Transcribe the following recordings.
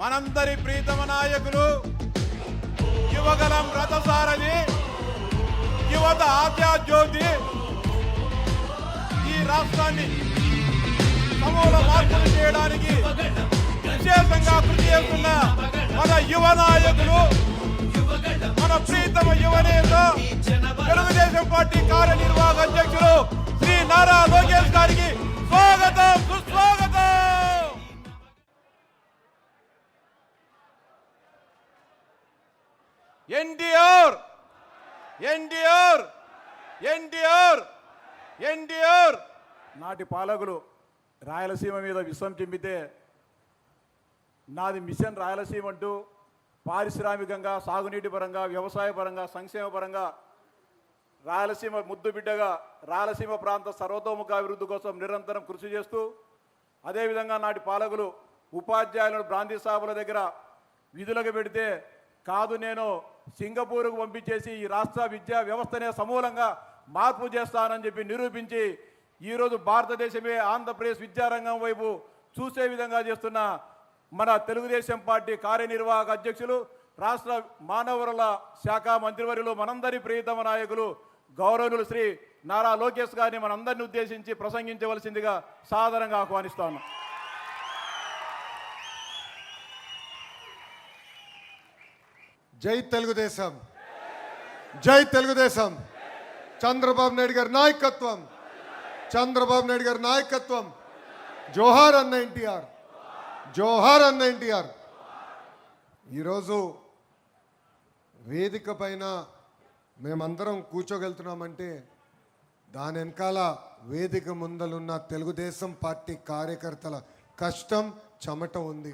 మనందరి ప్రీతమ నాయకులు యువగలం రథసారథి యువత ఆద్యాజ్యోతి ఈ రాష్ట్రాన్ని సమూల మార్పులు చేయడానికి విశేషంగా కృషి చేస్తున్న మన యువ నాయకులు మన ప్రీతమ యువనేత తెలుగుదేశం పార్టీ కార్యనిర్వాహక అధ్యక్షులు శ్రీ నారా లోకేష్ గారికి స్వాగతం సుస్వాగతం. ఎన్టీఆర్ ఎన్టీఆర్ ఎన్టీఆర్ ఎన్టీఆర్ నాటి పాలకులు రాయలసీమ మీద విషం చెంపితే నాది మిషన్ రాయలసీమ అంటూ పారిశ్రామికంగా సాగునీటి పరంగా వ్యవసాయ పరంగా సంక్షేమ పరంగా రాయలసీమ ముద్దు బిడ్డగా రాయలసీమ ప్రాంత సర్వతోముఖ అభివృద్ధి కోసం నిరంతరం కృషి చేస్తూ అదేవిధంగా నాటి పాలకులు ఉపాధ్యాయులను బ్రాంతి సభల దగ్గర విధులకు పెడితే కాదు నేను సింగపూర్కు పంపించేసి ఈ రాష్ట్ర విద్యా వ్యవస్థనే సమూలంగా మార్పు చేస్తానని చెప్పి నిరూపించి ఈరోజు భారతదేశమే ఆంధ్రప్రదేశ్ విద్యారంగం వైపు చూసే విధంగా చేస్తున్న మన తెలుగుదేశం పార్టీ కార్యనిర్వాహక అధ్యక్షులు రాష్ట్ర మానవ వనరుల శాఖ మంత్రివర్యులు మనందరి ప్రియతమ నాయకులు గౌరవనీయులు శ్రీ నారా లోకేష్ గారిని మనందరిని ఉద్దేశించి ప్రసంగించవలసిందిగా సాదరంగా ఆహ్వానిస్తాను. జై తెలుగుదేశం, జై తెలుగుదేశం. చంద్రబాబు నాయుడు గారి నాయకత్వం, చంద్రబాబు నాయుడు గారి నాయకత్వం. జోహార్ అన్న ఎన్టీఆర్, జోహార్ అన్న ఎన్టీఆర్. ఈరోజు వేదిక పైన మేమందరం కూర్చోగలుగుతున్నామంటే దాని వెనకాల వేదిక ముందలున్న తెలుగుదేశం పార్టీ కార్యకర్తల కష్టం చెమట ఉంది.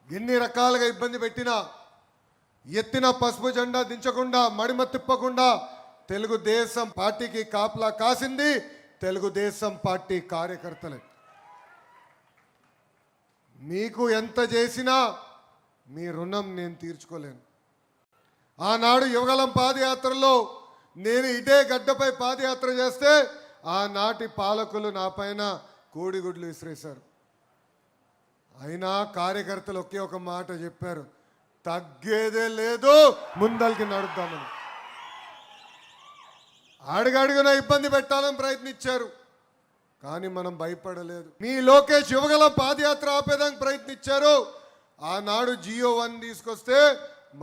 ఎన్ని రకాలుగా ఇబ్బంది పెట్టినా ఎత్తిన పసుపు జెండా దించకుండా మడిమ తిప్పకుండా తెలుగుదేశం పార్టీకి కాపలా కాసింది తెలుగుదేశం పార్టీ కార్యకర్తలే. మీకు ఎంత చేసినా మీ రుణం నేను తీర్చుకోలేను. ఆనాడు యువగలం పాదయాత్రలో నేను ఇదే గడ్డపై పాదయాత్ర చేస్తే ఆనాటి పాలకులు నా పైన కోడిగుడ్లు విసిరేశారు. అయినా కార్యకర్తలు ఒకే ఒక మాట చెప్పారు, తగ్గేదే లేదు, ముందరికి నడుద్దామని. అడుగడుగున ఇబ్బంది పెట్టాలని ప్రయత్నించారు, కానీ మనం భయపడలేదు. మీ లోకేష్ యువగలం పాదయాత్ర ఆపేదానికి ప్రయత్నించారు. ఆనాడు GO1 తీసుకొస్తే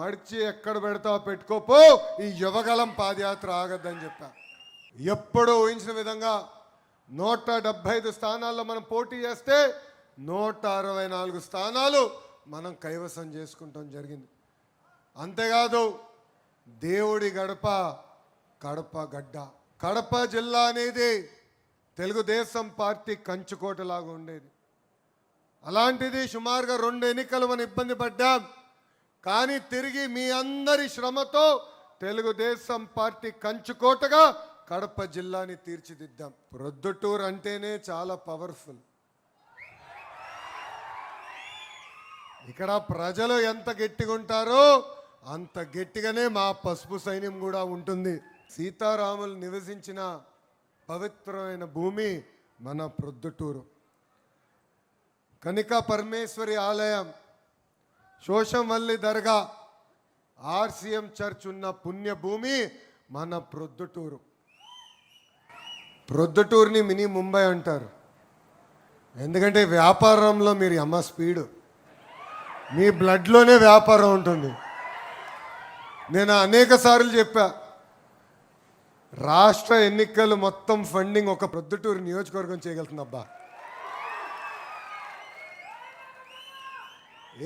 మడిచి ఎక్కడ పెడతావు పెట్టుకోపో, ఈ యువగలం పాదయాత్ర ఆగద్దని చెప్పా. ఎప్పుడూ ఊహించిన విధంగా 175 స్థానాల్లో మనం పోటీ చేస్తే 164 స్థానాలు మనం కైవసం చేసుకుంటాం జరిగింది. అంతేకాదు దేవుడి గడప కడప గడ్డ. కడప జిల్లా అనేది తెలుగుదేశం పార్టీ కంచుకోటలాగా ఉండేది. అలాంటిది సుమారుగా 2 ఎన్నికలు మనం ఇబ్బంది పడ్డాం. కానీ తిరిగి మీ అందరి శ్రమతో తెలుగుదేశం పార్టీ కంచుకోటగా కడప జిల్లాని తీర్చిదిద్దాం. ప్రొద్దుటూరు అంటేనే చాలా పవర్ఫుల్. ఇక్కడ ప్రజలు ఎంత గట్టిగా ఉంటారో అంత గట్టిగానే మా పసుపు సైన్యం కూడా ఉంటుంది. సీతారాములు నివసించిన పవిత్రమైన భూమి మన ప్రొద్దుటూరు. కనికా పరమేశ్వరి ఆలయం, శోషమల్లి దర్గా, RCM చర్చ్ ఉన్న పుణ్యభూమి మన ప్రొద్దుటూరు. ప్రొద్దుటూరుని మినీ ముంబై అంటారు. ఎందుకంటే వ్యాపారంలో మీరు అమ్మ స్పీడు, మీ బ్లడ్లోనే వ్యాపారం ఉంటుంది. నేను అనేక సార్లు చెప్పా, రాష్ట్ర ఎన్నికలు మొత్తం ఫండింగ్ ఒక ప్రొద్దుటూరు నియోజకవర్గం చేయగలుగుతుంది. అబ్బా,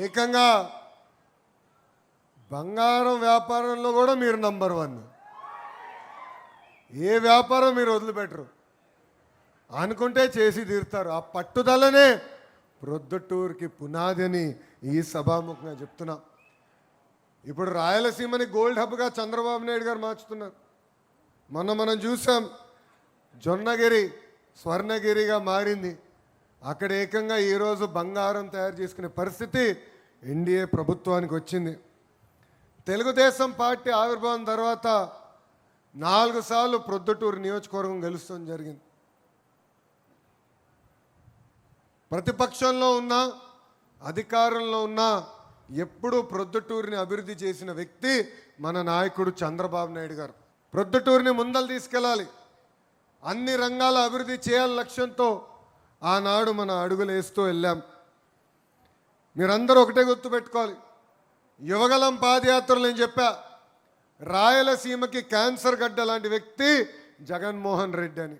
ఏకంగా బంగారం వ్యాపారంలో కూడా మీరు నంబర్ 1. ఏ వ్యాపారం మీరు వదిలిపెట్టరు, అనుకుంటే చేసి తీరుతారు. ఆ పట్టుదలనే ప్రొద్దుటూరుకి పునాది అని ఈ సభాముఖంగా చెప్తున్నా. ఇప్పుడు రాయలసీమని గోల్డ్ హబ్గా చంద్రబాబు నాయుడు గారు మార్చుతున్నారు. మనం చూసాం, జొన్నగిరి స్వర్ణగిరిగా మారింది. అక్కడ ఏకంగా ఈరోజు బంగారం తయారు చేసుకునే పరిస్థితి ఎన్డీఏ ప్రభుత్వానికి వచ్చింది. తెలుగుదేశం పార్టీ ఆవిర్భావం తర్వాత 4 సార్లు ప్రొద్దుటూరు నియోజకవర్గం గెలుస్తాం జరిగింది. ప్రతిపక్షంలో ఉన్నా అధికారంలో ఉన్నా ఎప్పుడూ ప్రొద్దుటూరిని అభివృద్ధి చేసిన వ్యక్తి మన నాయకుడు చంద్రబాబు నాయుడు గారు. ప్రొద్దుటూరిని ముందలు తీసుకెళ్ళాలి, అన్ని రంగాల అభివృద్ధి చేయాలి లక్ష్యంతో ఆనాడు మన అడుగులు వేస్తూ వెళ్ళాం. మీరందరూ ఒకటే గుర్తుపెట్టుకోవాలి, యువగలం పాదయాత్రలు నేను చెప్పా, రాయలసీమకి క్యాన్సర్ గడ్డ లాంటి వ్యక్తి జగన్మోహన్ రెడ్డి అని.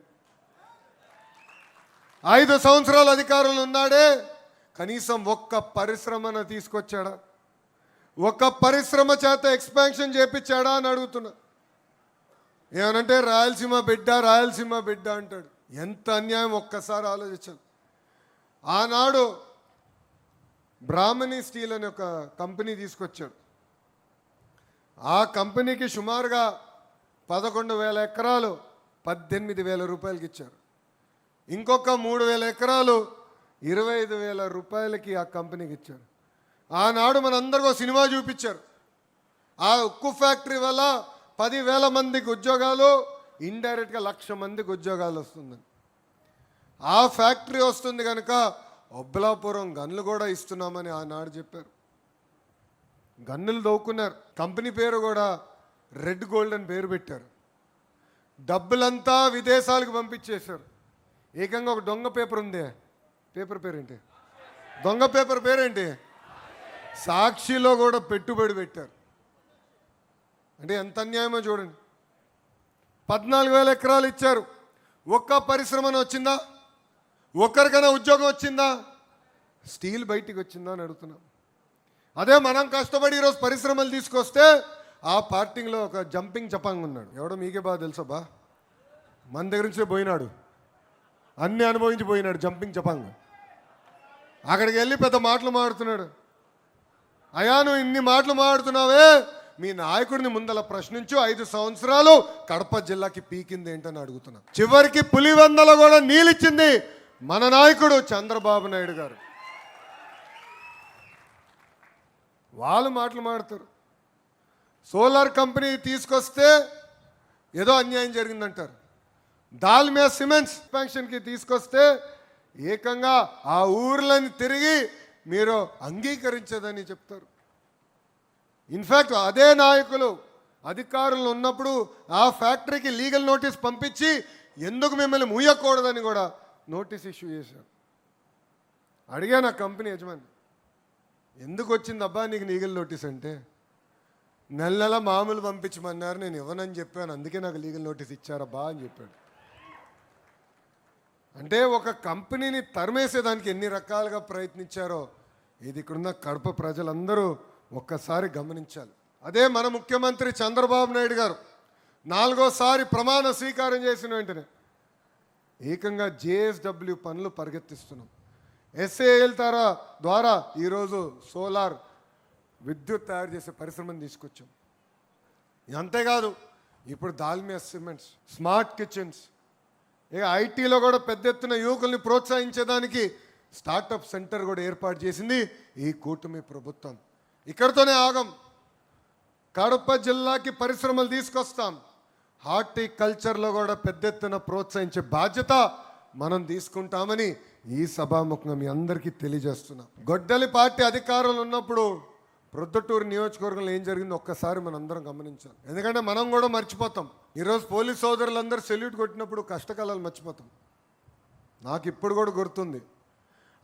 5 సంవత్సరాలు అధికారంలో ఉన్నాడే, కనీసం ఒక్క పరిశ్రమను తీసుకొచ్చాడా? ఒక్క పరిశ్రమ చేత ఎక్స్పాన్షన్ చేపించాడా అని అడుగుతున్నా. ఏమనంటే రాయలసీమ బిడ్డ అంటాడు. ఎంత అన్యాయం ఒక్కసారి ఆలోచించాలి. ఆనాడు బ్రాహ్మణి స్టీల్ అనే ఒక కంపెనీ తీసుకొచ్చాడు. ఆ కంపెనీకి సుమారుగా 11,000 ఎకరాలు 18,000 రూపాయలకి ఇచ్చారు. ఇంకొక 3,000 ఎకరాలు 25,000 రూపాయలకి ఆ కంపెనీకి ఇచ్చారు. ఆనాడు మనందరికీ సినిమా చూపించారు. ఆ ఉక్కు ఫ్యాక్టరీ వల్ల 10,000 మందికి ఉద్యోగాలు, ఇండైరెక్ట్గా 1,00,000 మందికి ఉద్యోగాలు వస్తుందని. ఆ ఫ్యాక్టరీ వస్తుంది కనుక ఒబ్బలాపురం గన్లు కూడా ఇస్తున్నామని ఆనాడు చెప్పారు. గన్నులు దవ్వుకున్నారు. కంపెనీ పేరు కూడా రెడ్ గోల్డ్ అని పేరు పెట్టారు. డబ్బులంతా విదేశాలకు పంపించేశారు. ఏకంగా ఒక దొంగ పేపర్ ఉంది, పేపర్ పేరేంటి, దొంగ పేపర్ పేరేంటి, సాక్షిలో కూడా పెట్టుబడి పెట్టారు. అంటే ఎంత అన్యాయమో చూడండి. 14,000 ఎకరాలు ఇచ్చారు. ఒక్క పరిశ్రమను వచ్చిందా? ఒక్కరికైనా ఉద్యోగం వచ్చిందా? స్టీల్ బయటికి వచ్చిందా అని అడుగుతున్నాం. అదే మనం కష్టపడి ఈరోజు పరిశ్రమలు తీసుకొస్తే ఆ పార్టీలో ఒక జంపింగ్ జపాంగ్ ఉన్నాడు. ఎవడో మీకే బాగా తెలుసా బా, మన దగ్గర నుంచే పోయినాడు, అన్నీ అనుభవించి పోయినాడు జంపింగ్ జపాంగ్. అక్కడికి వెళ్ళి పెద్ద మాటలు మాడుతున్నాడు. అయ్యా నువ్వు ఇన్ని మాటలు మాడుతున్నావే, మీ నాయకుడిని ముందల ప్రశ్నించు, 5 సంవత్సరాలు కడప జిల్లాకి పీకింది ఏంటని అడుగుతున్నా. చివరికి పులివెందల కూడా నీళ్ళిచ్చింది మన నాయకుడు చంద్రబాబు నాయుడు గారు. వాళ్ళు మాటలు మాడుతారు. సోలార్ కంపెనీ తీసుకొస్తే ఏదో అన్యాయం జరిగిందంటారు. దాల్మియా సిమెంట్స్ ఎక్స్పాన్షన్కి తీసుకొస్తే ఏకంగా ఆ ఊర్లని తిరిగి మీరు అంగీకరించదని చెప్తారు. ఇన్ఫ్యాక్ట్ అదే నాయకులు అధికారంలో ఉన్నప్పుడు ఆ ఫ్యాక్టరీకి లీగల్ నోటీస్ పంపించి ఎందుకు మిమ్మల్ని మూయకూడదని కూడా నోటీస్ ఇష్యూ చేశారు. అడిగాను ఆ కంపెనీ యజమాని, ఎందుకు వచ్చింది అబ్బా నీకు లీగల్ నోటీస్ అంటే, నెల మామూలు పంపించమన్నారు, నేను ఇవ్వనని చెప్పాను, అందుకే నాకు లీగల్ నోటీస్ ఇచ్చారబ్బా అని చెప్పాడు. అంటే ఒక కంపెనీని తరిమేసేదానికి ఎన్ని రకాలుగా ప్రయత్నించారో ఇది ఇక్కడున్న కడప ప్రజలందరూ ఒక్కసారి గమనించాలి. అదే మన ముఖ్యమంత్రి చంద్రబాబు నాయుడు గారు 4వ ప్రమాణ స్వీకారం చేసిన వెంటనే ఏకంగా జేఎస్డబ్ల్యూ పనులు పరిగెత్తిస్తున్నాం. ఎస్ఏఎల్ ద్వారా ఈరోజు సోలార్ విద్యుత్ తయారు చేసే పరిశ్రమను తీసుకొచ్చాం. అంతేకాదు ఇప్పుడు దాల్మియా సిమెంట్స్, స్మార్ట్ కిచెన్స్, ఇక ఐటీలో కూడా పెద్ద ఎత్తున యువకుల్ని ప్రోత్సహించేదానికి స్టార్టప్ సెంటర్ కూడా ఏర్పాటు చేసింది ఈ కూటమి ప్రభుత్వం. ఇక్కడితోనే ఆగం. కడప జిల్లాకి పరిశ్రమలు తీసుకొస్తాం. హార్టికల్చర్లో కూడా పెద్ద ఎత్తున ప్రోత్సహించే బాధ్యత మనం తీసుకుంటామని ఈ సభాముఖంగా మీ అందరికీ తెలియజేస్తున్నాం. గొడ్డలి పార్టీ అధికారంలో ఉన్నప్పుడు ప్రొద్దుటూరు నియోజకవర్గంలో ఏం జరిగిందో ఒక్కసారి మనం అందరం గమనించాలి. ఎందుకంటే మనం కూడా మర్చిపోతాం. ఈరోజు పోలీస్ సోదరులందరూ సెల్యూట్ కొట్టినప్పుడు కష్టకాలాలు మర్చిపోతాం. నాకు ఇప్పుడు కూడా గుర్తుంది,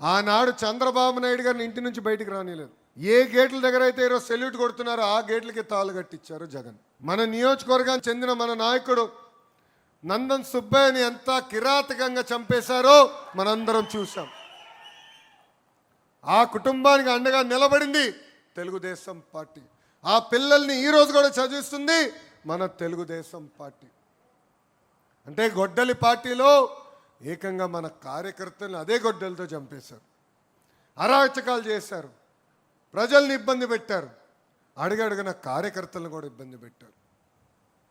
ఆనాడు చంద్రబాబు నాయుడు గారిని ఇంటి నుంచి బయటికి రానిలేదు. ఏ గేట్ల దగ్గర అయితే ఈరోజు సెల్యూట్ కొడుతున్నారో ఆ గేట్లకి తాళ్ళు కట్టించారు జగన్. మన నియోజకవర్గానికి చెందిన మన నాయకుడు నందన్ సుబ్బయ్యని ఎంత కిరాతకంగా చంపేశారో మనందరం చూసాం. ఆ కుటుంబానికి అండగా నిలబడింది తెలుగుదేశం పార్టీ. ఆ పిల్లల్ని ఈరోజు కూడా చదివిస్తుంది మన తెలుగుదేశం పార్టీ. అంటే గొడ్డలి పార్టీలో ఏకంగా మన కార్యకర్తలను అదే గొడ్డలతో చంపేశారు, అరాచకాలు చేశారు, ప్రజల్ని ఇబ్బంది పెట్టారు, అడుగడుగున కార్యకర్తలను కూడా ఇబ్బంది పెట్టారు.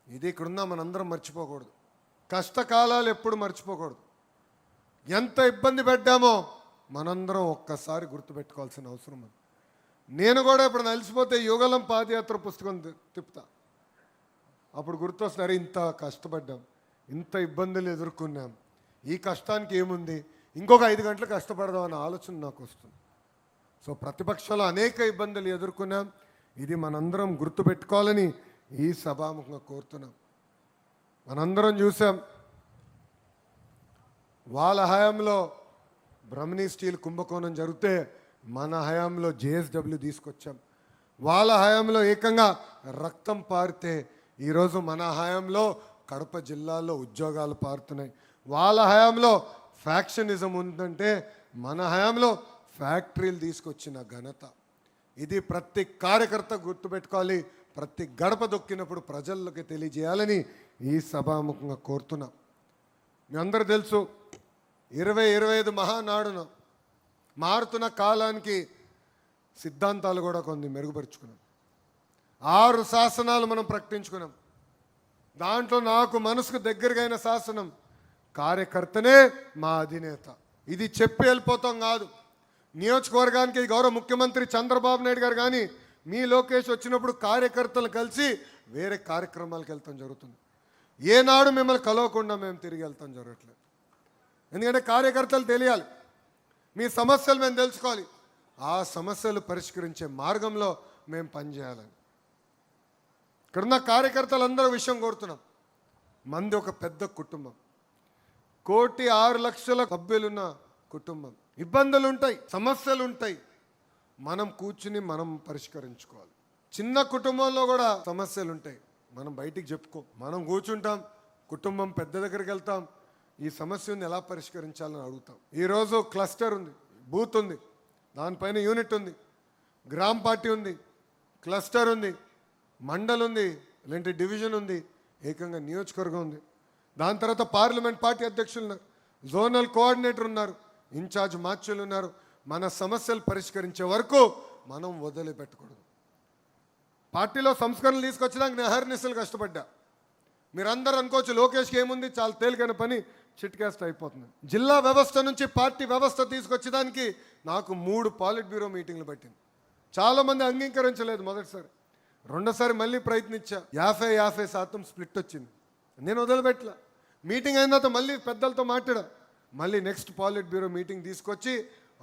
ఇది ఇక్కడున్నా మనందరం మర్చిపోకూడదు. కష్టకాలాలు ఎప్పుడు మర్చిపోకూడదు. ఎంత ఇబ్బంది పెట్టామో మనందరం ఒక్కసారి గుర్తుపెట్టుకోవాల్సిన అవసరం ఉంది. నేను కూడా ఇప్పుడు అలసిపోతే యుగలం పాదయాత్ర పుస్తకం తిప్పుతా. అప్పుడు గుర్తొస్తున్నారు, ఇంత కష్టపడ్డాం, ఇంత ఇబ్బందులు ఎదుర్కొన్నాం, ఈ కష్టానికి ఏముంది, ఇంకొక 5 గంటలు కష్టపడదాం అన్న ఆలోచన నాకు వస్తుంది. సో ప్రతిపక్షాలు అనేక ఇబ్బందులు ఎదుర్కొన్నాం. ఇది మనందరం గుర్తుపెట్టుకోవాలని ఈ సభాముఖంగా కోరుతున్నాం. మనందరం చూసాం, వాళ్ళ హయాంలో బ్రహ్మణి స్టీల్ కుంభకోణం జరిగితే మన హయాంలో జేఎస్డబ్ల్యూ తీసుకొచ్చాం. వాళ్ళ హయాంలో ఏకంగా రక్తం పారితే ఈరోజు మన హయాంలో కడప జిల్లాలో ఉద్యోగాలు పారుతున్నాయి. వాళ్ళ హయాంలో ఫ్యాక్షనిజం ఉందంటే మన హయాంలో ఫ్యాక్టరీలు తీసుకొచ్చిన ఘనత. ఇది ప్రతి కార్యకర్త గుర్తుపెట్టుకోవాలి. ప్రతి గడప దొక్కినప్పుడు ప్రజల్లోకి తెలియజేయాలని ఈ సభాముఖంగా కోరుతున్నాం. మీ అందరూ తెలుసు, 2025 మహానాడున మారుతున్న కాలానికి సిద్ధాంతాలు కూడా కొన్ని మెరుగుపరుచుకున్నాం. 6 శాసనాలు మనం ప్రకటించుకున్నాం. దాంట్లో నాకు మనసుకు దగ్గరగైన శాసనం కార్యకర్తనే మా అధినేత. ఇది చెప్పి వెళ్ళిపోతాం కాదు. నియోజకవర్గానికి గౌరవ ముఖ్యమంత్రి చంద్రబాబు నాయుడు గారు కానీ మీ లోకేష్ వచ్చినప్పుడు కార్యకర్తలు కలిసి వేరే కార్యక్రమాలకు వెళ్తాం జరుగుతుంది. ఏనాడు మిమ్మల్ని కలవకుండా మేము తిరిగి వెళ్తాం జరగట్లేదు. ఎందుకంటే కార్యకర్తలు తెలియాలి, మీ సమస్యలు మేము తెలుసుకోవాలి, ఆ సమస్యలు పరిష్కరించే మార్గంలో మేము పనిచేయాలని. ఇక్కడున్న కార్యకర్తలందరూ విషయం కోరుతున్నాం. మంది ఒక పెద్ద కుటుంబం, 1,06,00,000 సభ్యులున్న కుటుంబం. ఇబ్బందులు ఉంటాయి, సమస్యలు ఉంటాయి, మనం కూర్చుని మనం పరిష్కరించుకోవాలి. చిన్న కుటుంబంలో కూడా సమస్యలు ఉంటాయి, మనం బయటికి చెప్పుకో, మనం కూర్చుంటాం, కుటుంబం పెద్ద దగ్గరికి వెళ్తాం, ఈ సమస్యను ఎలా పరిష్కరించాలని అడుగుతాం. ఈరోజు క్లస్టర్ ఉంది, బూత్ ఉంది, దానిపైన యూనిట్ ఉంది, గ్రామ పార్టీ ఉంది, క్లస్టర్ ఉంది, మండల్ ఉంది, లేదంటే డివిజన్ ఉంది, ఏకంగా నియోజకవర్గం ఉంది. దాని తర్వాత పార్లమెంట్ పార్టీ అధ్యక్షులు ఉన్నారు, జోనల్ కోఆర్డినేటర్ ఉన్నారు, ఇన్ఛార్జ్ మార్చులు ఉన్నారు. మన సమస్యలు పరిష్కరించే వరకు మనం వదిలిపెట్టకూడదు. పార్టీలో సంస్కరణలు తీసుకొచ్చడానికి నేను అహర్నిశలు కష్టపడ్డా. మీరందరూ అనుకోవచ్చు లోకేష్కి ఏముంది, చాలా తేలికైన పని, చిట్కేస్తే అయిపోతుంది. జిల్లా వ్యవస్థ నుంచి పార్టీ వ్యవస్థ తీసుకొచ్చేదానికి నాకు 3 పాలిట్ బ్యూరో మీటింగ్లు పట్టింది. చాలామంది అంగీకరించలేదు మొదటిసారి, రెండోసారి మళ్ళీ ప్రయత్నించా. 50% స్ప్లిట్ వచ్చింది. నేను వదిలిపెట్టలా. మీటింగ్ అయిన తర్వాత మళ్ళీ పెద్దలతో మాట్లాడా, మళ్ళీ నెక్స్ట్ పాలిట్ బ్యూరో మీటింగ్ తీసుకొచ్చి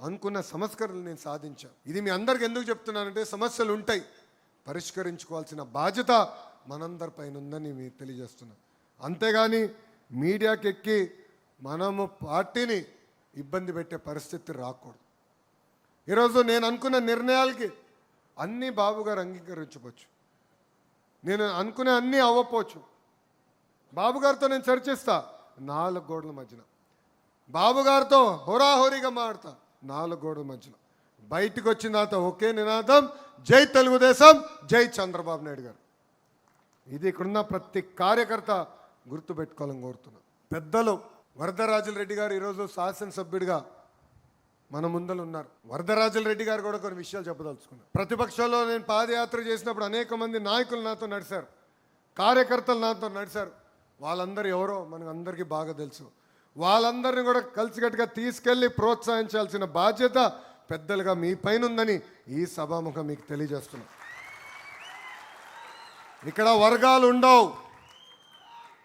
అనుకున్న సంస్కరణలు నేను సాధించా. ఇది మీ అందరికి ఎందుకు చెప్తున్నానంటే సమస్యలు ఉంటాయి, పరిష్కరించుకోవాల్సిన బాధ్యత మనందరిపైన ఉందని మీకు తెలియజేస్తున్నా. అంతేగాని మీడియాకి ఎక్కి మనము పార్టీని ఇబ్బంది పెట్టే పరిస్థితి రాకూడదు. ఈరోజు నేను అనుకున్న నిర్ణయాలకి అన్నీ బాబు గారు అంగీకరించవచ్చు, నేను అనుకునే అన్నీ అవ్వకపోవచ్చు. బాబు గారితో నేను చర్చిస్తా 4 గోడల మధ్యన, బాబు గారితో హోరాహోరీగా మాడతా 4 గోడల మధ్యలో. బయటకు వచ్చిన తర్వాత ఒకే నినాదం, జై తెలుగుదేశం, జై చంద్రబాబు నాయుడు గారు. ఇది ఇక్కడున్న ప్రతి కార్యకర్త గుర్తుపెట్టుకోవాలని కోరుతున్నాను. పెద్దలు వరదరాజుల రెడ్డి గారు ఈరోజు శాసనసభ్యుడిగా మన ముందలు ఉన్నారు. వరదరాజుల రెడ్డి గారు కూడా కొన్ని విషయాలు చెప్పదలుచుకున్నారు. ప్రతిపక్షంలో నేను పాదయాత్ర చేసినప్పుడు అనేక మంది నాయకులు నాతో నడిచారు, కార్యకర్తలు నాతో నడిచారు. వాళ్ళందరూ ఎవరో మనకు అందరికీ బాగా తెలుసు. వాళ్ళందరినీ కూడా కలిసికట్టుగా తీసుకెళ్ళి ప్రోత్సహించాల్సిన బాధ్యత పెద్దలుగా మీ పైన ఉందని ఈ సభాముఖం మీకు తెలియజేస్తున్నా. ఇక్కడ వర్గాలు ఉండవు,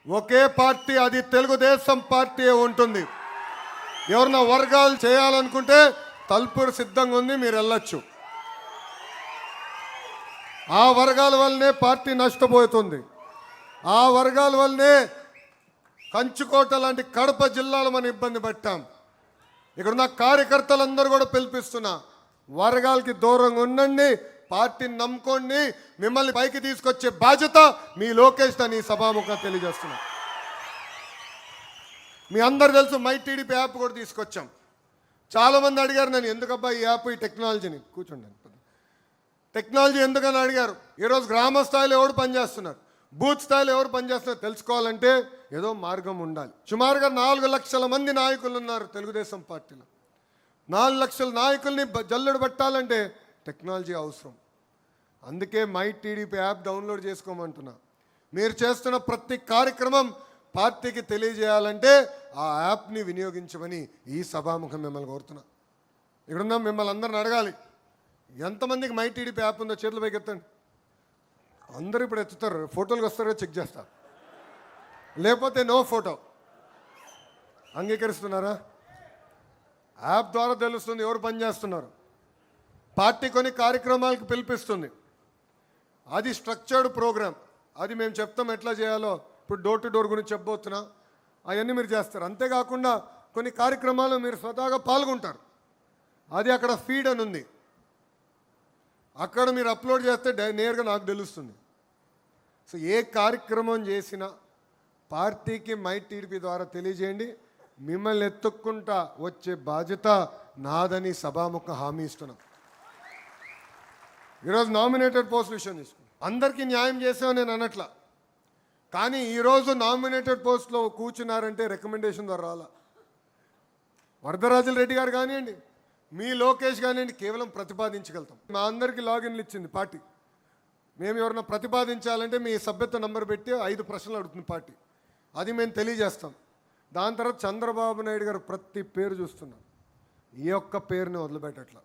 ఒకే పార్టీ, అది తెలుగుదేశం పార్టీ ఉంటుంది. ఎవరన్నా వర్గాలు చేయాలనుకుంటే తలుపురు సిద్ధంగా ఉంది, మీరు వెళ్ళొచ్చు. ఆ వర్గాల వల్లనే పార్టీ నష్టపోతుంది. ఆ వర్గాల వల్లనే కంచుకోట లాంటి కడప జిల్లాలో మనం ఇబ్బంది పట్టాం. ఇక్కడున్న కార్యకర్తలందరూ కూడా పిలిపిస్తున్నా, వర్గాలకి దూరంగా ఉండండి, పార్టీని నమ్ముకోండి, మిమ్మల్ని పైకి తీసుకొచ్చే బాధ్యత మీ లోకేష్ అని సభాముఖంగా తెలియజేస్తున్నా. మీ అందరు తెలుసు మై టీడీపీ యాప్ కూడా తీసుకొచ్చాం. చాలామంది అడిగారు నేను, ఎందుకబ్బా ఈ యాప్, ఈ టెక్నాలజీని, కూర్చోండి, టెక్నాలజీ ఎందుకని అడిగారు. ఈరోజు గ్రామ స్థాయిలో ఎవరు పనిచేస్తున్నారు, బూత్ స్థాయిలో ఎవరు పనిచేస్తున్నారు తెలుసుకోవాలంటే ఏదో మార్గం ఉండాలి. సుమారుగా 4 లక్షల మంది నాయకులు ఉన్నారు తెలుగుదేశం పార్టీలో. 4 లక్షల నాయకుల్ని జల్లెడు పట్టాలంటే టెక్నాలజీ అవసరం. అందుకే మై టీడీపీ యాప్ డౌన్లోడ్ చేసుకోమంటున్నా. మీరు చేస్తున్న ప్రతి కార్యక్రమం పార్టీకి తెలియజేయాలంటే ఆ యాప్ని వినియోగించమని ఈ సభాముఖం మిమ్మల్ని కోరుతున్నా. ఇక్కడున్న మిమ్మల్ని అందరిని అడగాలి, ఎంతమందికి మై టీడీపీ యాప్ ఉందో చేతులు పైకి ఎత్తండి. అందరూ ఇప్పుడు ఎత్తుతారు, ఫోటోలకు వస్తారో చెక్ చేస్తా, లేకపోతే నో ఫోటో. అంగీకరిస్తున్నారా? యాప్ ద్వారా తెలుస్తుంది ఎవరు పనిచేస్తున్నారు. పార్టీ కొన్ని కార్యక్రమాలకు పిలిపిస్తుంది, అది స్ట్రక్చర్డ్ ప్రోగ్రామ్. అది మేము చెప్తాం ఎట్లా చేయాలో. ఇప్పుడు డోర్ టు డోర్ గురించి చెప్పబోతున్నా, అవన్నీ మీరు చేస్తారు. అంతేకాకుండా కొన్ని కార్యక్రమాలు మీరు స్వతహాగా పాల్గొంటారు, అది అక్కడ ఫీడ్ అని ఉంది, అక్కడ మీరు అప్లోడ్ చేస్తే నేరుగా నాకు తెలుస్తుంది. సో ఏ కార్యక్రమం చేసినా పార్టీకి మై టీడీపీ ద్వారా తెలియజేయండి. మిమ్మల్ని ఎత్తుక్కుంటా వచ్చే బాధ్యత నాదని సభాముఖ హామీ ఇస్తున్నాం. ఈరోజు నామినేటెడ్ పోస్ట్ విషయం తీసుకున్నాం. అందరికీ న్యాయం చేసామని నేను అనట్లా, కానీ ఈరోజు నామినేటెడ్ పోస్ట్లో కూర్చున్నారంటే రికమెండేషన్ ద్వారా రాలా. వరదరాజుల రెడ్డి గారు కానివ్వండి, మీ లోకేష్ కానివ్వండి, కేవలం ప్రతిపాదించగలుగుతాం. మా అందరికీ లాగిన్లు ఇచ్చింది పార్టీ. మేము ఎవరైనా ప్రతిపాదించాలంటే మీ సభ్యత్వ నంబర్ పెట్టి 5 ప్రశ్నలు అడుగుతుంది పార్టీ, అది మేము తెలియజేస్తాం. దాని తర్వాత చంద్రబాబు నాయుడు గారు ప్రతి పేరు చూస్తున్నాం, ఏ ఒక్క పేరుని వదిలిపెట్టట్లా.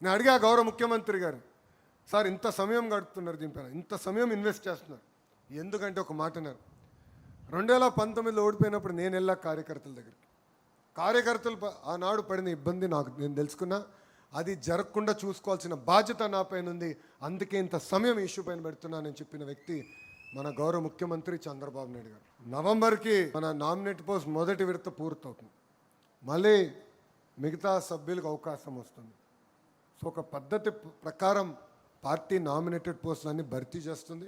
నేను అడిగా గౌరవ ముఖ్యమంత్రి గారు, సార్ ఇంత సమయం గడుపుతున్నారు దీనిపైన, ఇంత సమయం ఇన్వెస్ట్ చేస్తున్నారు, ఎందుకంటే ఒక మాట అన్నారు. 2019లో ఓడిపోయినప్పుడు నేను వెళ్ళా కార్యకర్తల దగ్గరికి. కార్యకర్తలు ఆనాడు పడిన ఇబ్బంది నేను తెలుసుకున్నా, అది జరగకుండా చూసుకోవాల్సిన బాధ్యత నా పైన ఉంది, అందుకే ఇంత సమయం ఇష్యూ పైన పెడుతున్నానని చెప్పిన వ్యక్తి మన గౌరవ ముఖ్యమంత్రి చంద్రబాబు నాయుడు గారు. నవంబర్కి మన నామినేట్ పోస్ట్ మొదటి విడత పూర్తవుతుంది, మళ్ళీ మిగతా సభ్యులకు అవకాశం వస్తుంది. సో ఒక పద్ధతి ప్రకారం పార్టీ నామినేటెడ్ పోస్టులన్నీ భర్తీ చేస్తుంది.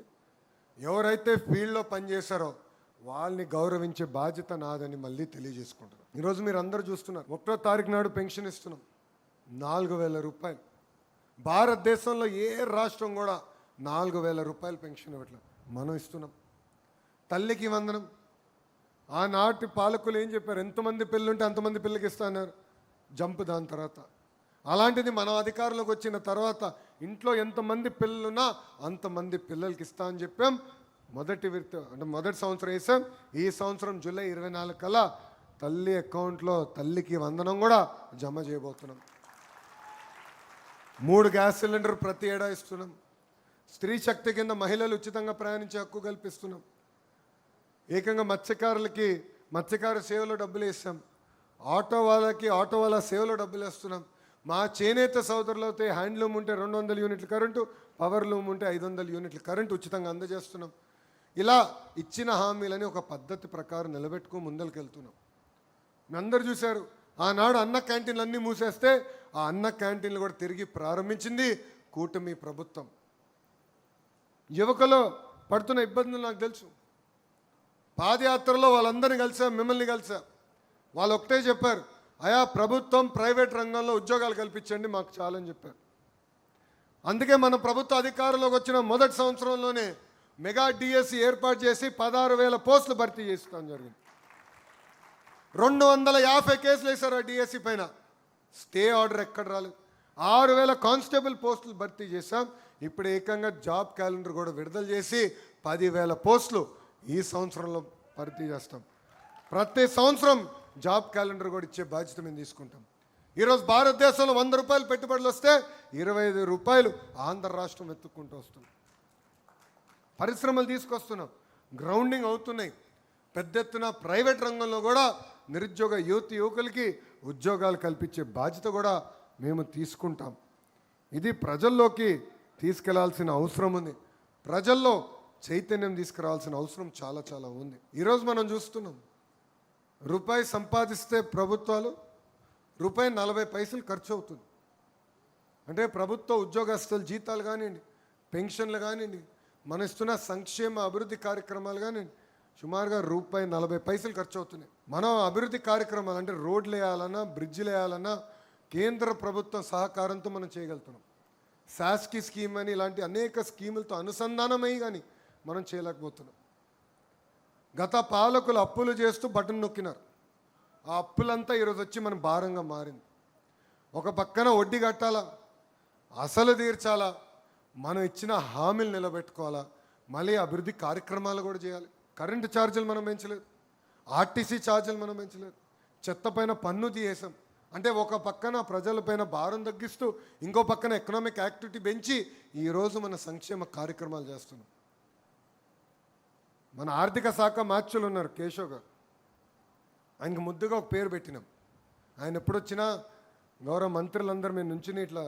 ఎవరైతే ఫీల్డ్లో పనిచేశారో వాళ్ళని గౌరవించే బాధ్యత నాదని మళ్ళీ తెలియజేసుకుంటున్నాం. ఈరోజు మీరు అందరూ చూస్తున్నారు, 1వ తారీఖు నాడు పెన్షన్ ఇస్తున్నాం, 4,000 రూపాయలు. భారతదేశంలో ఏ రాష్ట్రం కూడా 4,000 రూపాయలు పెన్షన్ ఇవ్వట్లేదు, మనం ఇస్తున్నాం. తల్లికి వందనం, ఆనాటి పాలకులు ఏం చెప్పారు, ఎంతమంది పిల్లలుంటే అంతమంది పిల్లలకి ఇస్తా అన్నారు, జంప్ దాని తర్వాత. అలాంటిది మనం అధికారంలోకి వచ్చిన తర్వాత ఇంట్లో ఎంతమంది పిల్లలున్నా అంతమంది పిల్లలకి ఇస్తా అని చెప్పాం. మొదటి విడత అంటే మొదటి సంవత్సరం వేసాం. ఈ సంవత్సరం జూలై 24 కల్లా తల్లి అకౌంట్లో తల్లికి వందనం కూడా జమ చేయబోతున్నాం. 3 గ్యాస్ సిలిండర్ ప్రతి ఏడా ఇస్తున్నాం. స్త్రీ శక్తి కింద మహిళలు ఉచితంగా ప్రయాణించే హక్కు కల్పిస్తున్నాం. ఏకంగా మత్స్యకార సేవలో డబ్బులు వేస్తాం. ఆటో వాళ్ళ సేవలో డబ్బులు వేస్తున్నాం. మా చేనేత సోదరులైతే హ్యాండ్లూమ్ ఉంటే 200 యూనిట్ల కరెంటు, పవర్ లూమ్ ఉంటే 500 యూనిట్ల కరెంటు ఉచితంగా అందజేస్తున్నాం. ఇలా ఇచ్చిన హామీలని ఒక పద్ధతి ప్రకారం నిలబెట్టుకుని ముందరికి వెళ్తున్నాం. మీ అందరు చూశారు, ఆనాడు అన్న క్యాంటీన్లు అన్నీ మూసేస్తే ఆ అన్న క్యాంటీన్లు కూడా తిరిగి ప్రారంభించింది కూటమి ప్రభుత్వం. యువకులు పడుతున్న ఇబ్బందులు నాకు తెలుసు. పాదయాత్రలో వాళ్ళందరినీ కలిసా, మిమ్మల్ని కలిసా. వాళ్ళు ఒకటే చెప్పారు, అయా ప్రభుత్వం ప్రైవేట్ రంగంలో ఉద్యోగాలు కల్పించండి మాకు చాలని చెప్పారు. అందుకే మన ప్రభుత్వ అధికారంలోకి వచ్చిన మొదటి సంవత్సరంలోనే మెగా డిఎస్సి ఏర్పాటు చేసి 16,000 పోస్టులు భర్తీ చేస్తాం జరిగింది. 250 కేసులు వేశారు ఆ డిఎస్సి పైన, స్టే ఆర్డర్ ఎక్కడ రాలేదు. 6,000 కానిస్టేబుల్ పోస్టులు భర్తీ చేశాం. ఇప్పుడు ఏకంగా జాబ్ క్యాలెండర్ కూడా విడుదల చేసి 10,000 పోస్టులు ఈ సంవత్సరంలో భర్తీ చేస్తాం. ప్రతి సంవత్సరం జాబ్ క్యాలెండర్ కూడా ఇచ్చే బాధ్యత మేము తీసుకుంటాం. ఈరోజు భారతదేశంలో 100 రూపాయలు పెట్టుబడులు వస్తే 25 రూపాయలు ఆంధ్ర రాష్ట్రం ఎత్తుక్కుంటూ వస్తుంది. పరిశ్రమలు తీసుకొస్తున్నాం, గ్రౌండింగ్ అవుతున్నాయి. పెద్ద ఎత్తున ప్రైవేట్ రంగంలో కూడా నిరుద్యోగ యువకులకి ఉద్యోగాలు కల్పించే బాధ్యత కూడా మేము తీసుకుంటాం. ఇది ప్రజల్లోకి తీసుకెళ్లాల్సిన అవసరం ఉంది. ప్రజల్లో చైతన్యం తీసుకురావాల్సిన అవసరం చాలా చాలా ఉంది. ఈరోజు మనం చూస్తున్నాం, రూపాయి సంపాదిస్తే ప్రభుత్వాలు రూపాయి 40 పైసలు ఖర్చు అవుతుంది. అంటే ప్రభుత్వ ఉద్యోగస్తుల జీతాలు కానివ్వండి, పెన్షన్లు కానివ్వండి, మన ఇస్తున్న సంక్షేమ అభివృద్ధి కార్యక్రమాలు కానివ్వండి, సుమారుగా రూపాయి 40 పైసలు ఖర్చు అవుతున్నాయి. మనం అభివృద్ధి కార్యక్రమాలు అంటే రోడ్లు వేయాలన్నా, బ్రిడ్జిలు వేయాలన్నా కేంద్ర ప్రభుత్వం సహకారంతో మనం చేయగలుగుతున్నాం. శాస్కి స్కీమ్ అని ఇలాంటి అనేక స్కీములతో అనుసంధానమై కానీ మనం చేయలేకపోతున్నాం. గత పాలకులు అప్పులు చేస్తూ బటన్ నొక్కినారు. ఆ అప్పులంతా ఈరోజు వచ్చి మన భారంగా మారింది. ఒక పక్కన వడ్డీ కట్టాలా, అసలు తీర్చాలా, మనం ఇచ్చిన హామీలు నిలబెట్టుకోవాలా, మళ్ళీ అభివృద్ధి కార్యక్రమాలు కూడా చేయాలి. కరెంటు ఛార్జీలు మనం పెంచలేదు, ఆర్టీసీ ఛార్జీలు మనం పెంచలేదు, చెత్త పైన పన్ను తీసేసాం. అంటే ఒక పక్కన ప్రజలపైన భారం తగ్గిస్తూ ఇంకో పక్కన ఎకనామిక్ యాక్టివిటీ పెంచి ఈరోజు మన సంక్షేమ కార్యక్రమాలు చేస్తున్నాం. మన ఆర్థిక శాఖ మార్చులు ఉన్నారు కేశవ్ గారు, ఆయనకు ముద్దుగా ఒక పేరు పెట్టినాం. ఆయన ఎప్పుడొచ్చినా గౌరవ మంత్రులందరూ మేము నుంచుని ఇట్లా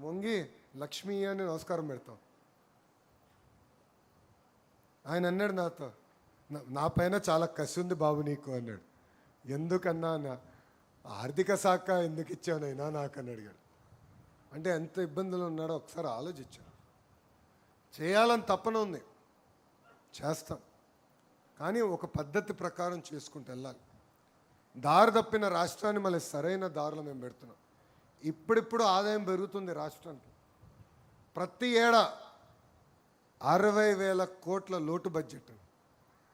వంగి లక్ష్మీ అని నమస్కారం పెడతాం. ఆయన అన్నాడు నాతో, నా పైన చాలా కసి ఉంది బాబు నీకు అన్నాడు. ఎందుకన్నా నా ఆర్థిక శాఖ ఎందుకు ఇచ్చానైనా నాకు అని అడిగాడు. అంటే ఎంత ఇబ్బందులు ఉన్నాడో ఒకసారి ఆలోచించాను. చేయాలని తప్పన ఉంది, చేస్తాం, కానీ ఒక పద్ధతి ప్రకారం చేసుకుంటూ వెళ్ళాలి. దారి తప్పిన రాష్ట్రాన్ని మళ్ళీ సరైన దారిలో మేము పెడుతున్నాం. ఇప్పుడిప్పుడు ఆదాయం పెరుగుతుంది రాష్ట్రానికి. ప్రతి ఏడా 60,000 కోట్ల లోటు బడ్జెట్,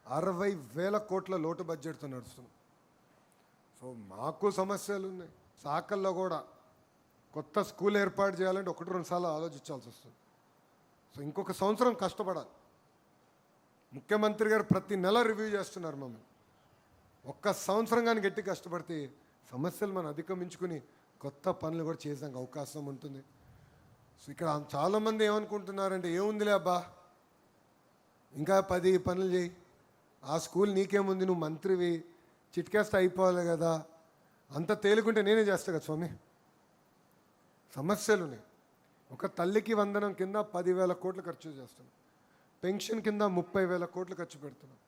60,000 కోట్ల లోటు బడ్జెట్తో నడుస్తున్నాం. సో మాకు సమస్యలు ఉన్నాయి. శాఖల్లో కూడా కొత్త స్కూల్ ఏర్పాటు చేయాలంటే 1-2 సార్లు ఆలోచించాల్సి వస్తుంది. సో ఇంకొక సంవత్సరం కష్టపడాలి. ముఖ్యమంత్రి గారు ప్రతి నెల రివ్యూ చేస్తున్నారు మమ్మల్ని. ఒక్క సంవత్సరం కానీ గట్టి కష్టపడితే సమస్యలు మనం అధిగమించుకుని కొత్త పనులు కూడా చేసానికి అవకాశం ఉంటుంది. సో ఇక్కడ చాలామంది ఏమనుకుంటున్నారంటే, ఏముందిలే అబ్బా, ఇంకా 10 పనులు చేయి, ఆ స్కూల్ నీకేముంది, నువ్వు మంత్రివి, చిట్కేస్తే అయిపోవాలి కదా, అంత తేలికుంటే నేనే చేస్తా కదా స్వామి. సమస్యలు ఉన్నాయి. ఒక తల్లికి వందనం కింద 10,000 కోట్లు ఖర్చు చేస్తున్నాం. పెన్షన్ కింద 30,000 కోట్లు ఖర్చు పెడుతున్నాం.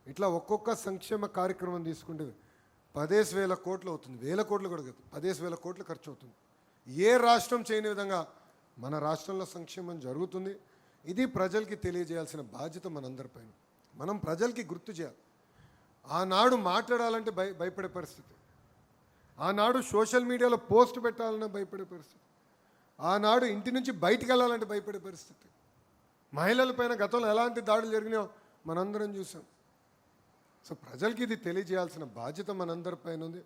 ఇట్లా ఒక్కొక్క సంక్షేమ కార్యక్రమం తీసుకుంటే 10,000 కోట్లు అవుతుంది. 1,000 కోట్లు కూడా కాదు, 10,000 కోట్లు ఖర్చు అవుతుంది. ఏ రాష్ట్రం చేయని విధంగా మన రాష్ట్రంలో సంక్షేమం జరుగుతుంది. ఇది ప్రజలకి తెలియజేయాల్సిన బాధ్యత మనందరిపైన. మనం ప్రజలకి గుర్తు చేయాలి. ఆనాడు మాట్లాడాలంటే భయపడే పరిస్థితి, ఆనాడు సోషల్ మీడియాలో పోస్ట్ పెట్టాలన్నా భయపడే పరిస్థితి, ఆనాడు ఇంటి నుంచి బయటికి వెళ్ళాలంటే భయపడే పరిస్థితి. మహిళలపైన గతంలో ఎలాంటి దాడులు జరిగినాయో మనందరం చూసాం. సో ప్రజలకి ఇది తెలియజేయాల్సిన బాధ్యత మనందరిపైన ఉంది.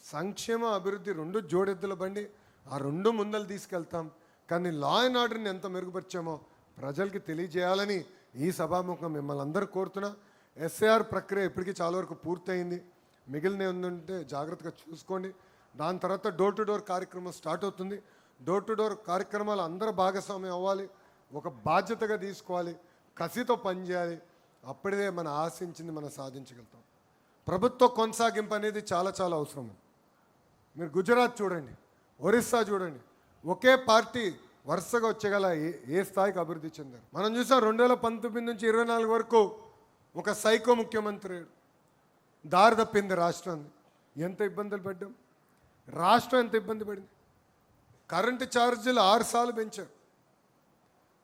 సంక్షేమ అభివృద్ధి 2 జోడెద్దుల బండి, ఆ 2 ముందలు తీసుకెళ్తాం. కానీ లా అండ్ ఆర్డర్ని ఎంత మెరుగుపరిచామో ప్రజలకి తెలియజేయాలని ఈ సభాముఖం మిమ్మల్ని అందరూ కోరుతున్నా. ఎస్ఐఆర్ ప్రక్రియ ఇప్పటికీ చాలా వరకు పూర్తయింది. మిగిలిన ఏంటంటే జాగ్రత్తగా చూసుకోండి. దాని తర్వాత డోర్ టు డోర్ కార్యక్రమం స్టార్ట్ అవుతుంది. డోర్ టు డోర్ కార్యక్రమాలు అందరూ భాగస్వామ్యం అవ్వాలి, ఒక బాధ్యతగా తీసుకోవాలి, కసితో పనిచేయాలి. అప్పుడే మనం ఆశించింది మనం సాధించగలుగుతాం. ప్రభుత్వ కొనసాగింపు అనేది చాలా చాలా అవసరం. మీరు గుజరాత్ చూడండి, ఒరిస్సా చూడండి, ఒకే పార్టీ వరుసగా వచ్చేగల ఏ స్థాయికి అభివృద్ధి చెందారు. మనం చూసాం 2019 నుంచి 24 వరకు ఒక సైకో ముఖ్యమంత్రి దారి తప్పింది రాష్ట్రాన్ని. ఎంత ఇబ్బందులు పడ్డాం, రాష్ట్రం ఎంత ఇబ్బంది పడింది. కరెంటు ఛార్జీలు 6 సార్లు పెంచారు,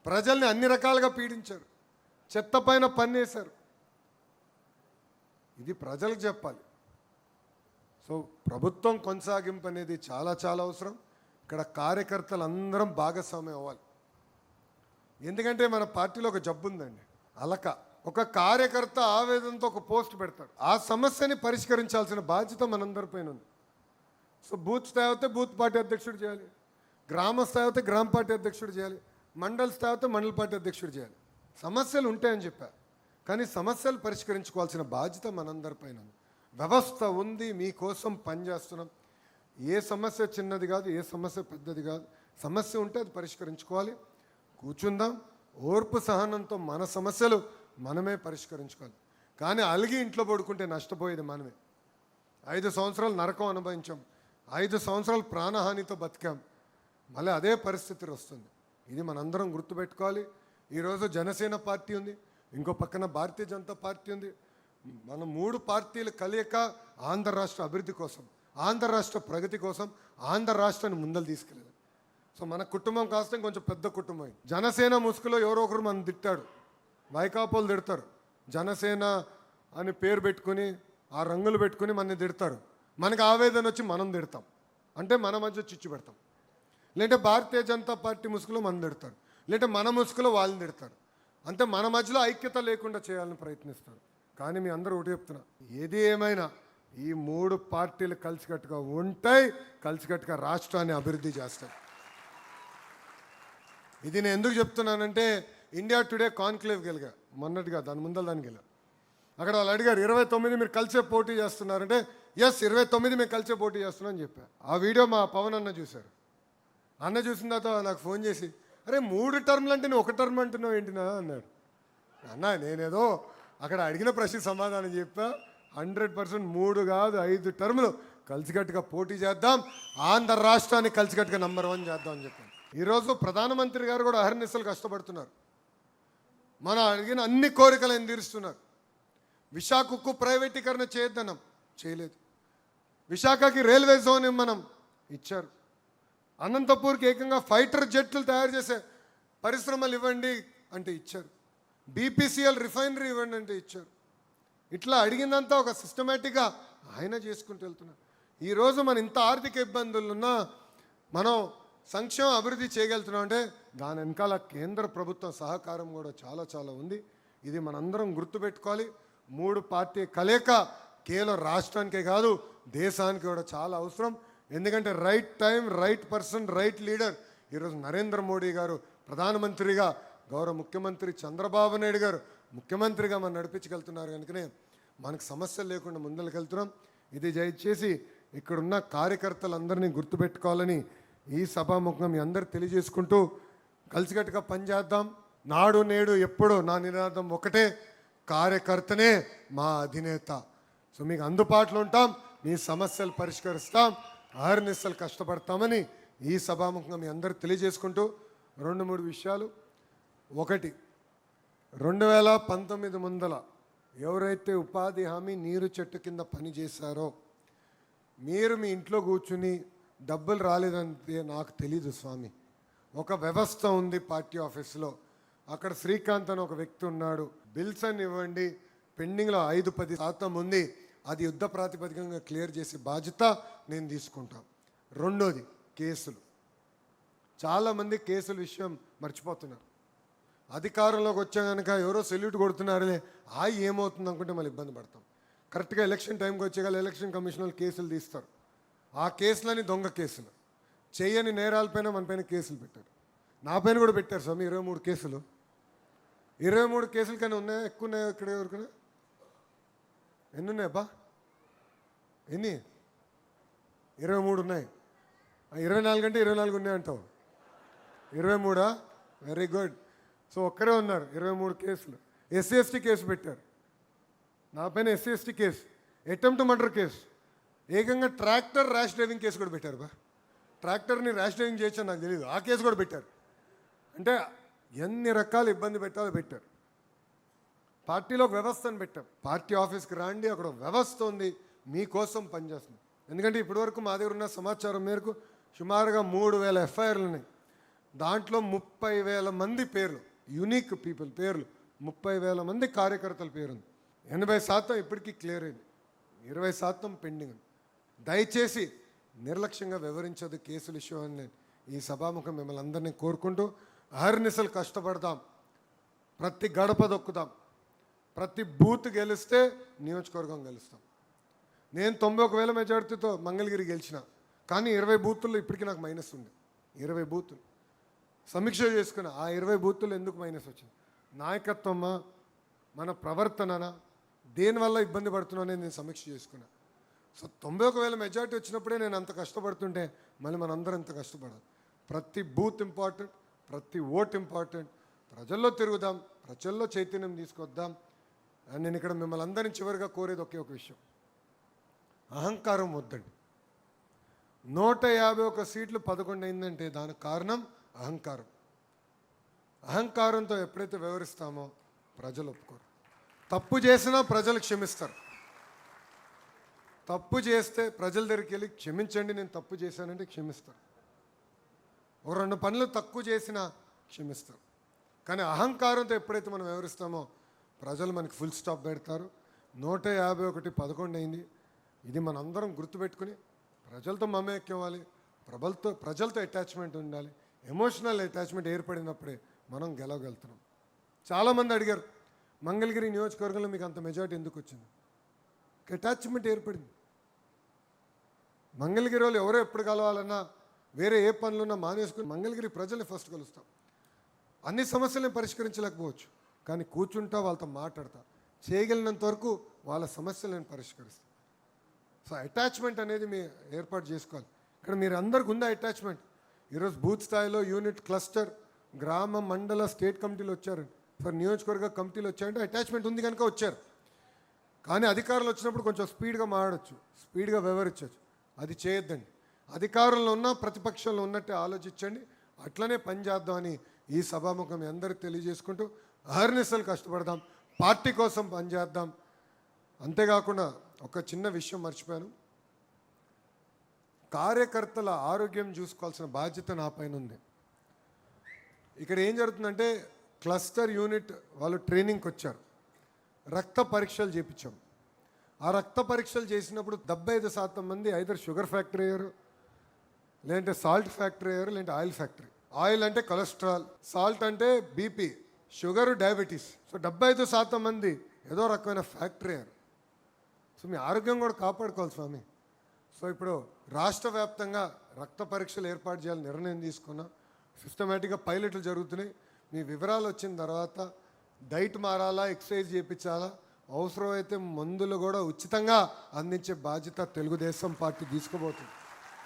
ప్రజల్ని అన్ని రకాలుగా పీడించారు, చెత్త పైన పన్నేశారు. ఇది ప్రజలకు చెప్పాలి. సో ప్రభుత్వం కొనసాగింపు అనేది చాలా చాలా అవసరం. ఇక్కడ కార్యకర్తలు అందరం భాగస్వామ్యం అవ్వాలి. ఎందుకంటే మన పార్టీలో ఒక జబ్బు ఉందండి, అలక. ఒక కార్యకర్త ఆవేదనతో ఒక పోస్ట్ పెడతాడు, ఆ సమస్యని పరిష్కరించాల్సిన బాధ్యత మనందరిపైన ఉంది. సో బూత్ స్థాయి అయితే బూత్ పార్టీ అధ్యక్షుడు చేయాలి, గ్రామ స్థాయి అయితే గ్రామ పార్టీ అధ్యక్షుడు చేయాలి, మండల స్థాయి అయితే మండల పార్టీ అధ్యక్షుడు చేయాలి. సమస్యలు ఉంటాయని చెప్పా, కానీ సమస్యలు పరిష్కరించుకోవాల్సిన బాధ్యత మనందరిపైన ఉంది. వ్యవస్థ ఉంది, మీకోసం పనిచేస్తున్నాం. ఏ సమస్య చిన్నది కాదు, ఏ సమస్య పెద్దది కాదు. సమస్య ఉంటే అది పరిష్కరించుకోవాలి. కూర్చుందాం, ఓర్పు సహనంతో మన సమస్యలు మనమే పరిష్కరించుకోవాలి. కానీ అలిగి ఇంట్లో పడుకుంటే నష్టపోయేది మనమే. 5 సంవత్సరాలు నరకం అనుభవించాం, 5 సంవత్సరాలు ప్రాణహానితో బతికాం, మళ్ళీ అదే పరిస్థితి వస్తుంది. ఇది మనందరం గుర్తుపెట్టుకోవాలి. ఈరోజు జనసేన పార్టీ ఉంది, ఇంకో పక్కన భారతీయ జనతా పార్టీ ఉంది. మన 3 పార్టీలు కలియక ఆంధ్ర రాష్ట్ర అభివృద్ధి కోసం, ఆంధ్ర రాష్ట్ర ప్రగతి కోసం ఆంధ్ర రాష్ట్రాన్ని ముందలు తీసుకెళ్ళాలి. సో మన కుటుంబం కాస్త కొంచెం పెద్ద కుటుంబం. జనసేన ముసుగులో ఎవరో ఒకరు మనం తిట్టాడు, వైకాపోలు తిడతారు. జనసేన అని పేరు పెట్టుకుని ఆ రంగులు పెట్టుకుని మనని తిడతారు. మనకు ఆవేదన వచ్చి మనం తిడతాం, అంటే మన మధ్య చిచ్చు పెడతాం. లేదంటే భారతీయ జనతా పార్టీ ముసుగులో మనం తిడతారు, లేదంటే మన ముసుగులో వాళ్ళని తిడతారు. అంటే మన మధ్యలో ఐక్యత లేకుండా చేయాలని ప్రయత్నిస్తారు. కానీ మీ అందరూ ఒకటి చెప్తున్నా, ఏది ఏమైనా ఈ 3 పార్టీలు కలిసికట్టుగా ఉంటాయి, కలిసికట్టుగా రాష్ట్రాన్ని అభివృద్ధి చేస్తాయి. ఇది నేను ఎందుకు చెప్తున్నానంటే, ఇండియా టుడే కాన్క్లేవ్ గెలిగా మొన్నటిగా, దాని ముందర దానికి వెళ్ళా. అక్కడ వాళ్ళు అడిగారు 29 మీరు కలిసే పోటీ చేస్తున్నారంటే, ఎస్ 29 మేము కలిసే పోటీ చేస్తున్నాం అని చెప్పా. ఆ వీడియో మా పవన్ అన్న చూశారు. అన్న చూసిన తర్వాత నాకు ఫోన్ చేసి, అరే 3 టర్మ్లు అంటే నువ్వు 1 టర్మ్ అంటున్నావు ఏంటినా అన్నాడు. అన్న నేనేదో అక్కడ అడిగిన ప్రశ్న సమాధానం చెప్పా. 100% 3 కాదు 5 టర్ములు కలిసికట్టుగా పోటీ చేద్దాం, ఆంధ్ర రాష్ట్రాన్ని కలిసికట్టుగా నంబర్ 1 చేద్దాం అని చెప్పాను. ఈరోజు ప్రధానమంత్రి గారు కూడా అహర్నిశలు కష్టపడుతున్నారు. మనం అడిగిన అన్ని కోరికలు ఆయన తీరుస్తున్నారు. విశాఖ ఉక్కు ప్రైవేటీకరణ చేయొద్దన్నాం, చేయలేదు. విశాఖకి రైల్వే జోన్ మనం ఇచ్చారు. అనంతపూర్కి ఏకంగా ఫైటర్ జెట్లు తయారు చేసే పరిశ్రమలు ఇవ్వండి అంటే ఇచ్చారు. బీపీసీఎల్ రిఫైనరీ ఇవ్వండి అంటే ఇచ్చారు. ఇట్లా అడిగిందంతా ఒక సిస్టమేటిక్గా ఆయన చేసుకుంటూ వెళ్తున్నారు. ఈరోజు మన ఇంత ఆర్థిక ఇబ్బందులున్నా మనం సంక్షేమ అభివృద్ధి చేయగలుగుతున్నాం అంటే దాని వెనకాల కేంద్ర ప్రభుత్వం సహకారం కూడా చాలా చాలా ఉంది. ఇది మనందరం గుర్తుపెట్టుకోవాలి. 3 పార్టీ కలయిక కేవలం రాష్ట్రానికే కాదు దేశానికి కూడా చాలా అవసరం. ఎందుకంటే right time, right person, right leader. ఈరోజు నరేంద్ర మోడీ గారు ప్రధానమంత్రిగా, గౌరవ ముఖ్యమంత్రి చంద్రబాబు నాయుడు గారు ముఖ్యమంత్రిగా మనం నడిపించగలుగుతున్నారు. కనుకనే మనకు సమస్యలు లేకుండా ముందరికెళ్తున్నాం. ఇది దయచేసి ఇక్కడున్న కార్యకర్తలందరినీ గుర్తుపెట్టుకోవాలని ఈ సభాముఖంగా మీ అందరు తెలియజేసుకుంటూ కలిసికట్టుగా పనిచేద్దాం. నాడు నేడు ఎప్పుడు నా నినాదం ఒకటే, కార్యకర్తనే మా అధినేత. సో మీకు అందుబాటులో ఉంటాం, మీ సమస్యలు పరిష్కరిస్తాం, అహర్నిశలు కష్టపడతామని ఈ సభాముఖంగా మీ అందరు తెలియజేసుకుంటూ 2-3 విషయాలు. ఒకటి, 2019 ముందల ఎవరైతే ఉపాధి హామీ నీరు చెట్టు కింద పని చేశారో మీరు మీ ఇంట్లో కూర్చుని డబ్బులు రాలేదంటే నాకు తెలీదు స్వామి. ఒక వ్యవస్థ ఉంది పార్టీ ఆఫీస్లో, అక్కడ శ్రీకాంత్ అని ఒక వ్యక్తి ఉన్నాడు. బిల్స్ అని ఇవ్వండి, పెండింగ్లో 5-10% ఉంది, అది యుద్ధ ప్రాతిపదికంగా క్లియర్ చేసే బాధ్యత నేను తీసుకుంటాను. రెండోది, కేసులు. చాలామంది కేసుల విషయం మర్చిపోతున్నారు. అధికారంలోకి వచ్చా కనుక ఎవరో సెల్యూట్ కొడుతున్నారులే, ఏమవుతుంది అనుకుంటే మళ్ళీ ఇబ్బంది పడతాం. కరెక్ట్గా ఎలక్షన్ టైంకి వచ్చేగాల ఎలక్షన్ కమిషన్ వాళ్ళు కేసులు తీస్తారు. ఆ కేసులని దొంగ కేసులు, చేయని నేరాలపైన మన పైన కేసులు పెట్టారు. నా పైన కూడా పెట్టారు స్వామి 23 కేసులు. 23 కేసులు కానీ ఉన్నాయా? ఎక్కువ ఉన్నాయా? ఇక్కడ ఎవరికైనా ఎన్ని ఉన్నాయబ్బా? ఎన్ని? 23 ఉన్నాయి. 24 అంటే 24 ఉన్నాయంటావు. 23? Very good. సో ఒక్కరే ఉన్నారు 23 కేసులు. ఎస్సీ కేసు పెట్టారు నా పైన, SC case, attempt murder case, ఏకంగా ట్రాక్టర్ ర్యాష్ డ్రైవింగ్ కేసు కూడా పెట్టారు. ట్రాక్టర్ని ర్యాష్ డ్రైవింగ్ చేయొచ్చా నాకు తెలియదు, ఆ కేసు కూడా పెట్టారు. అంటే ఎన్ని రకాల ఇబ్బంది పెట్టాలో పెట్టారు. పార్టీలో ఒక వ్యవస్థను పెట్టాం. పార్టీ ఆఫీస్కి రండి, అక్కడ వ్యవస్థ ఉంది మీకోసం పనిచేస్తుంది. ఎందుకంటే ఇప్పటివరకు మా దగ్గర ఉన్న సమాచారం మేరకు సుమారుగా 3000 ఎఫ్ఐఆర్లు ఉన్నాయి. దాంట్లో 30,000 మంది పేర్లు, యూనిక్ పీపుల్ పేర్లు, 30,000 మంది కార్యకర్తల పేరుంది. 80% ఇప్పటికీ క్లియర్ అయింది, 20% పెండింగ్ ఉంది. దయచేసి నిర్లక్ష్యంగా వివరించదు కేసుల విషయం అని నేను ఈ సభాముఖం మిమ్మల్ని అందరినీ కోరుకుంటూ అహర్నిశలు కష్టపడదాం, ప్రతి గడప దొక్కుదాం, ప్రతి బూత్ గెలిస్తే నియోజకవర్గం గెలుస్తాం. నేను 91,000 మెజార్టీతో మంగళగిరి గెలిచిన, కానీ 20 బూతుల్లో ఇప్పటికీ నాకు మైనస్ ఉంది. 20 బూతులు సమీక్ష చేసుకున్నా, ఆ 20 బూతుల్లో ఎందుకు మైనస్ వచ్చింది? నాయకత్వమా, మన ప్రవర్తననా, దేనివల్ల ఇబ్బంది పడుతున్నా అనేది నేను సమీక్ష చేసుకున్నా. సో 91,000 మెజార్టీ వచ్చినప్పుడే నేను అంత కష్టపడుతుంటే మళ్ళీ మనందరం అంత కష్టపడాలి. ప్రతి బూత్ ఇంపార్టెంట్, ప్రతి ఓట్ ఇంపార్టెంట్. ప్రజల్లో తిరుగుదాం, ప్రజల్లో చైతన్యం తీసుకొద్దాం. అండ్ నేను ఇక్కడ మిమ్మల్ని అందరినీ చివరిగా కోరేది ఒకే ఒక విషయం, అహంకారం వద్దండి. 151 సీట్లు 11 అయిందంటే దానికి కారణం అహంకారం. అహంకారంతో ఎప్పుడైతే వ్యవహరిస్తామో ప్రజలు ఒప్పుకోరు. తప్పు చేసినా ప్రజలు క్షమిస్తారు. తప్పు చేస్తే ప్రజల దగ్గరికి వెళ్ళి క్షమించండి నేను తప్పు చేశానంటే క్షమిస్తారు. ఒక 2 పనులు తక్కువ చేసినా క్షమిస్తారు. కానీ అహంకారంతో ఎప్పుడైతే మనం వ్యవహరిస్తామో ప్రజలు మనకి ఫుల్ స్టాప్ పెడతారు. 151 11 అయింది. ఇది మనందరం గుర్తుపెట్టుకుని ప్రజలతో మమేక్యం అవ్వాలి, ప్రజలతో అటాచ్మెంట్ ఉండాలి. ఎమోషనల్ అటాచ్మెంట్ ఏర్పడినప్పుడే మనం గెలవగలుగుతున్నాం. చాలామంది అడిగారు, మంగళగిరి నియోజకవర్గంలో మీకు అంత మెజారిటీ ఎందుకు వచ్చింది? అటాచ్మెంట్ ఏర్పడింది. మంగళగిరి వాళ్ళు ఎవరో ఎప్పుడు కలవాలన్నా, వేరే ఏ పనులున్నా మానేసుకుని మంగళగిరి ప్రజల్ని ఫస్ట్ కలుస్తాం. అన్ని సమస్యలను పరిష్కరించలేకపోవచ్చు, కానీ కూర్చుంటా వాళ్ళతో మాట్లాడతా, చేయగలిగినంత వరకు వాళ్ళ సమస్యలను పరిష్కరిస్తాం. సో అటాచ్మెంట్ అనేది మీరు ఏర్పాటు చేసుకోవాలి. ఇక్కడ మీరు అందరికి ఉందా అటాచ్మెంట్? ఈరోజు బూత్ స్థాయిలో యూనిట్, క్లస్టర్, గ్రామ, మండల, స్టేట్ కమిటీలు వచ్చారు, ఫర్ నియోజకవర్గ కమిటీలు వచ్చారంటే అటాచ్మెంట్ ఉంది కనుక వచ్చారు. కానీ అధికారులు వచ్చినప్పుడు కొంచెం స్పీడ్గా మాట్లాడచ్చు, స్పీడ్గా వ్యవహరించవచ్చు. అది చేయొద్దండి. అధికారంలో ఉన్న ప్రతిపక్షంలో ఉన్నట్టే ఆలోచించండి, అట్లనే పనిచేద్దామని ఈ సభాముఖం మీ అందరికీ తెలియజేసుకుంటూ అహర్నిశలు కష్టపడదాం, పార్టీ కోసం పనిచేద్దాం. అంతేకాకుండా ఒక చిన్న విషయం మర్చిపోయాను, కార్యకర్తల ఆరోగ్యం చూసుకోవాల్సిన బాధ్యత నా పైన ఉంది. ఇక్కడ ఏం జరుగుతుందంటే క్లస్టర్ యూనిట్ వాళ్ళు ట్రైనింగ్కి వచ్చారు, రక్త పరీక్షలు చేయించాం. ఆ రక్త పరీక్షలు చేసినప్పుడు 75% మంది ఐదర్ షుగర్ ఫ్యాక్టరీ అయ్యారు, లేదంటే సాల్ట్ ఫ్యాక్టరీ అయ్యారు, లేదంటే ఆయిల్ ఫ్యాక్టరీ. ఆయిల్ అంటే కొలెస్ట్రాల్, సాల్ట్ అంటే బీపీ, షుగరు డయాబెటీస్. సో 75% మంది ఏదో రకమైన ఫ్యాక్టరీ అయ్యారు. సో మీ ఆరోగ్యం కూడా కాపాడుకోవాలి స్వామి. సో ఇప్పుడు రాష్ట్ర వ్యాప్తంగా రక్త పరీక్షలు ఏర్పాటు చేయాలని నిర్ణయం తీసుకున్నాం. సిస్టమేటిక్గా పైలట్లు జరుగుతున్నాయి. మీ వివరాలు వచ్చిన తర్వాత డైట్ మారాలా, ఎక్సర్సైజ్ చేయించాలా, అవసరమైతే మందులు కూడా ఉచితంగా అందించే బాధ్యత తెలుగుదేశం పార్టీ తీసుకోబోతుంది.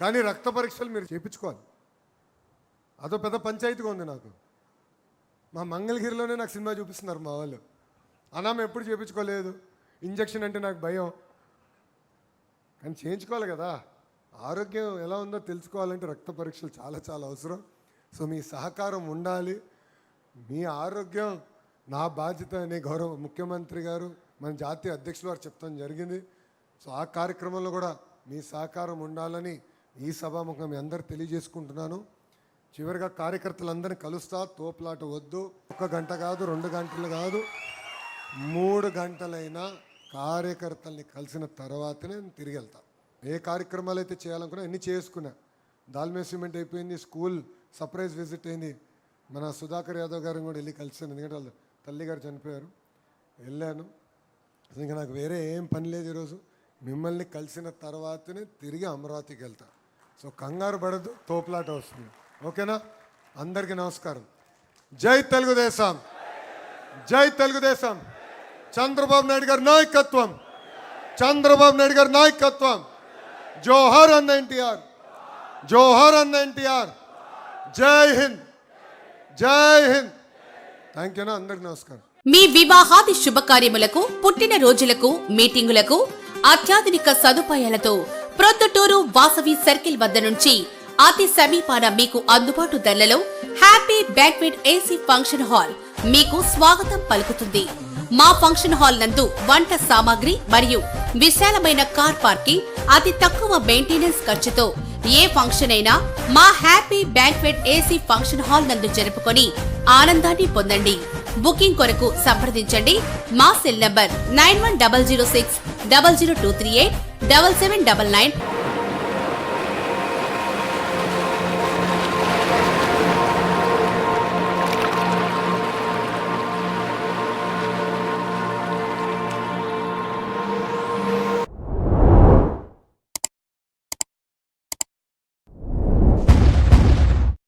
కానీ రక్త పరీక్షలు మీరు చేయించుకోవాలి. అదో పెద్ద పంచాయతీగా ఉంది నాకు. మా మంగళగిరిలోనే నాకు సినిమా చూపిస్తున్నారు మా వాళ్ళు. అనామ ఎప్పుడు చేయించుకోలేదు, ఇంజక్షన్ అంటే నాకు భయం. కానీ చేయించుకోవాలి కదా, ఆరోగ్యం ఎలా ఉందో తెలుసుకోవాలంటే రక్త పరీక్షలు చాలా చాలా అవసరం. సో మీ సహకారం ఉండాలి. మీ ఆరోగ్యం నా బాధ్యత అని గౌరవ ముఖ్యమంత్రి గారు, మన జాతీయ అధ్యక్షులు వారు చెప్తాం జరిగింది. సో ఆ కార్యక్రమంలో కూడా మీ సహకారం ఉండాలని ఈ సభాముఖం మీ అందరు తెలియజేసుకుంటున్నాను. చివరిగా కార్యకర్తలందరినీ కలుస్తా, తోపులాట వద్దు. 1 గంట కాదు, 2 గంటలు కాదు, 3 గంటలైనా కార్యకర్తల్ని కలిసిన తర్వాతనే నేను తిరిగి వెళ్తా. ఏ కార్యక్రమాలు అయితే చేయాలనుకున్నా అన్నీ చేసుకున్నా. దాల్మే సిమెంట్ అయిపోయింది, స్కూల్ సర్ప్రైజ్ విజిట్ అయింది. మన సుధాకర్ యాదవ్ గారిని కూడా వెళ్ళి కలిసాను, ఎందుకంటే వాళ్ళు తల్లిగారు చనిపోయారు. వెళ్ళాను. ఇంకా నాకు వేరే ఏం పని లేదు ఈరోజు. మిమ్మల్ని కలిసిన తర్వాతనే తిరిగి అమరావతికి వెళ్తా. సో కంగారు పడద్దు, తోపులాట వస్తుంది. ఓకేనా? అందరికీ నమస్కారం. జై తెలుగుదేశం, జై తెలుగుదేశం. చంద్రబాబు నాయుడు గారి నాయకత్వం, చంద్రబాబు నాయుడు గారి నాయకత్వం. జోహర్ అన్న ఎన్టీఆర్, జోహర్ అన్న ఎన్టీఆర్. జై హింద్, జై హింద్. థ్యాంక్ యూనా, అందరికి నమస్కారం. మీ వివాహాది శుభకార్యములకు, పుట్టిన రోజులకు, మీటింగులకు అత్యాధునిక సదుపాయాలతో ప్రొద్దుటూరు వాసవి సర్కిల్ వద్ద నుంచి అతి సమీపాన మీకు అందుబాటు ధరలలో happy banquet AC function hall మీకు స్వాగతం పలుకుతుంది. మా ఫంక్షన్ హాల్ నందు వంట సామాగ్రి మరియు విశాలమైన కార్ పార్కింగ్, అతి తక్కువ మెయింటెనెన్స్ ఖర్చుతో ఏ ఫంక్షన్ అయినా మా happy banquet AC function hall నందు జరుపుకొని ఆనందాన్ని పొందండి. బుకింగ్ కొరకు సంప్రదించండి. మా సెల్ నంబర్ 9100600238 7799